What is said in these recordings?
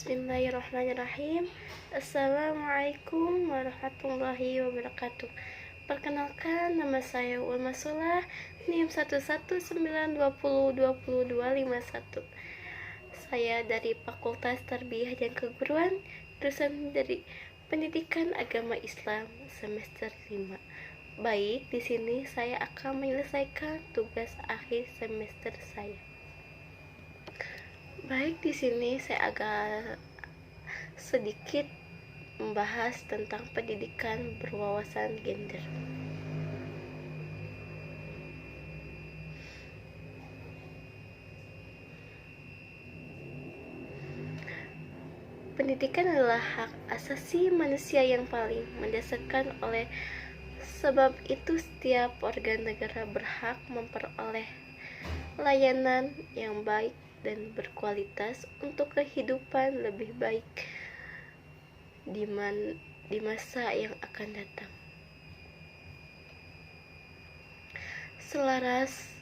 Bismillahirrahmanirrahim. Assalamualaikum warahmatullahi wabarakatuh. Perkenalkan, nama saya Ulma Solah, NIM 11920202251. Saya dari Fakultas Tarbiyah dan Keguruan, jurusan dari Pendidikan Agama Islam semester 5. Baik, di sini saya akan menyelesaikan tugas akhir semester saya. Baik, di sini saya agak sedikit membahas tentang pendidikan berwawasan gender. Pendidikan adalah hak asasi manusia yang paling mendasarkan, oleh sebab itu setiap warga negara berhak memperoleh layanan yang baik dan berkualitas untuk kehidupan lebih baik di masa yang akan datang. Selaras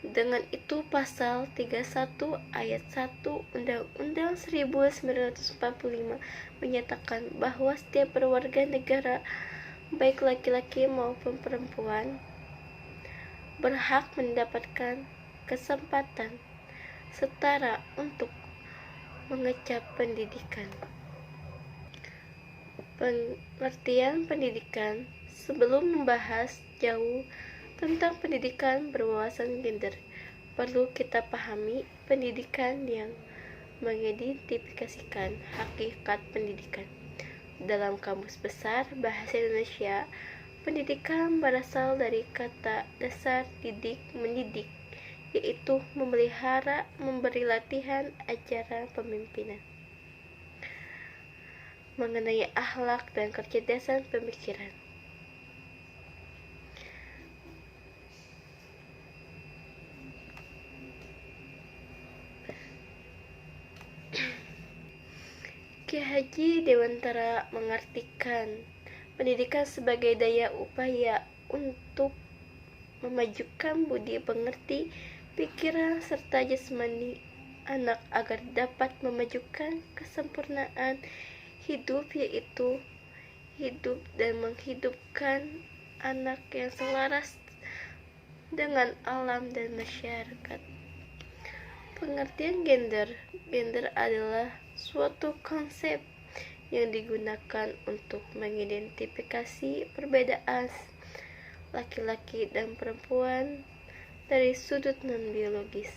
dengan itu, pasal 31 ayat 1 Undang-Undang 1945 menyatakan bahwa setiap warga negara, baik laki-laki maupun perempuan, berhak mendapatkan kesempatan setara untuk mengecap pendidikan. Pengertian pendidikan. Sebelum membahas jauh tentang pendidikan berwawasan gender, perlu kita pahami pendidikan yang mengidentifikasikan hakikat pendidikan. Dalam Kamus Besar Bahasa Indonesia, pendidikan berasal dari kata dasar didik, mendidik, yaitu memelihara, memberi latihan, ajaran pemimpinan mengenai akhlak dan kecerdasan pemikiran. Ki Haji Dewantara mengartikan pendidikan sebagai daya upaya untuk memajukan budi pengerti, pikiran, serta jasmani anak agar dapat memajukan kesempurnaan hidup, yaitu hidup dan menghidupkan anak yang selaras dengan alam dan masyarakat. Pengertian gender. Gender adalah suatu konsep yang digunakan untuk mengidentifikasi perbedaan laki-laki dan perempuan dari sudut non-biologis.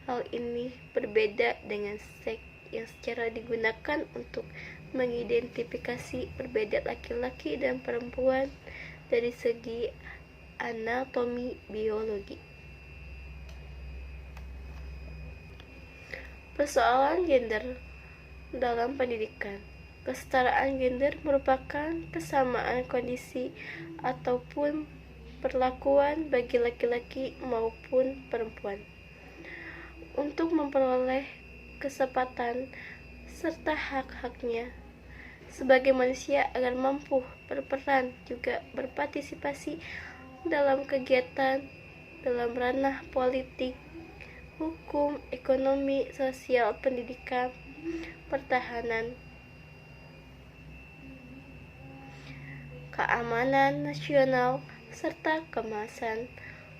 Hal ini berbeda dengan seks yang secara digunakan untuk mengidentifikasi perbedaan laki-laki dan perempuan dari segi anatomi biologi. Persoalan gender dalam pendidikan. Kesetaraan gender merupakan kesamaan kondisi ataupun perlakuan bagi laki-laki maupun perempuan untuk memperoleh kesempatan serta hak-haknya sebagai manusia agar mampu berperan juga berpartisipasi dalam kegiatan dalam ranah politik, hukum, ekonomi, sosial, pendidikan, pertahanan, keamanan nasional, serta kemasan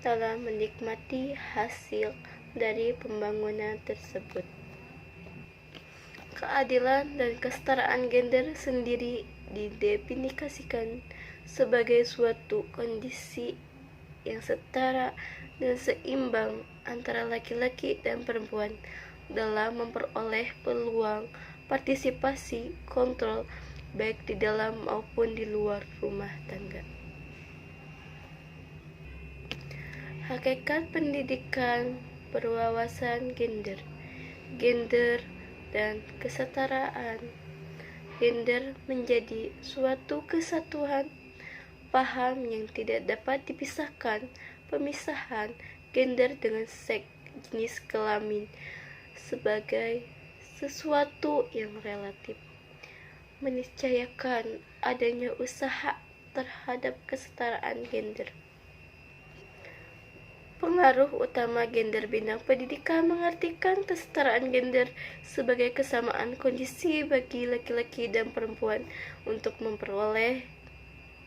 dalam menikmati hasil dari pembangunan tersebut. Keadilan dan kesetaraan gender sendiri didefinisikan sebagai suatu kondisi yang setara dan seimbang antara laki-laki dan perempuan dalam memperoleh peluang partisipasi, kontrol, baik di dalam maupun di luar rumah tangga. Hakikat pendidikan berwawasan gender. Gender dan kesetaraan gender menjadi suatu kesatuan paham yang tidak dapat dipisahkan. Pemisahan gender dengan seks, jenis kelamin, sebagai sesuatu yang relatif meniscayakan adanya usaha terhadap kesetaraan gender. Pengaruh utama gender bidang pendidikan mengartikan kesetaraan gender sebagai kesamaan kondisi bagi laki-laki dan perempuan untuk memperoleh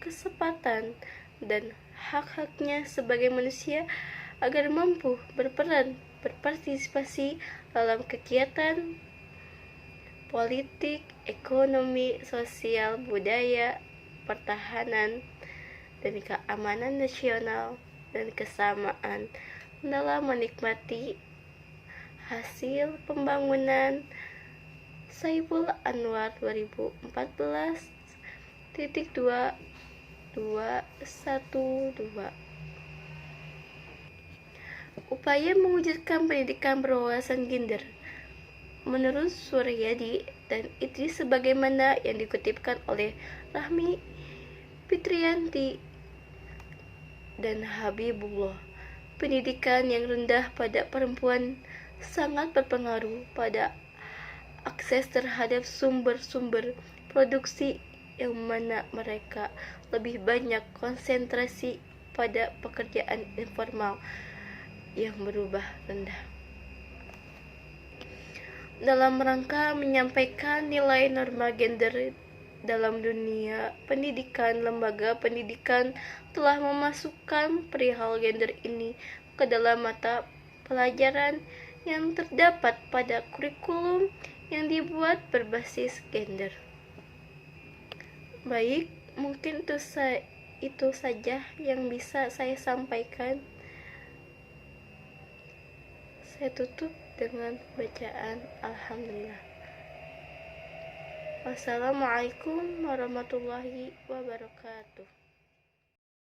kesempatan dan hak-haknya sebagai manusia agar mampu berperan berpartisipasi dalam kegiatan politik, ekonomi, sosial, budaya, pertahanan, dan keamanan nasional, dan kesamaan dalam menikmati hasil pembangunan. Saiful Anwar 2014.22112. Upaya mewujudkan pendidikan berwawasan gender menurut Suryadi dan Idris sebagaimana yang dikutipkan oleh Rahmi Fitriyanti dan Habibullah. Pendidikan yang rendah pada perempuan sangat berpengaruh pada akses terhadap sumber-sumber produksi yang mana mereka lebih banyak konsentrasi pada pekerjaan informal yang berubah rendah. Dalam rangka menyampaikan nilai norma gender dalam dunia pendidikan, lembaga pendidikan telah memasukkan perihal gender ini ke dalam mata pelajaran yang terdapat pada kurikulum yang dibuat berbasis gender. Baik, mungkin itu saja yang bisa saya sampaikan. Saya tutup dengan bacaan Alhamdulillah. Wassalamualaikum warahmatullahi wabarakatuh.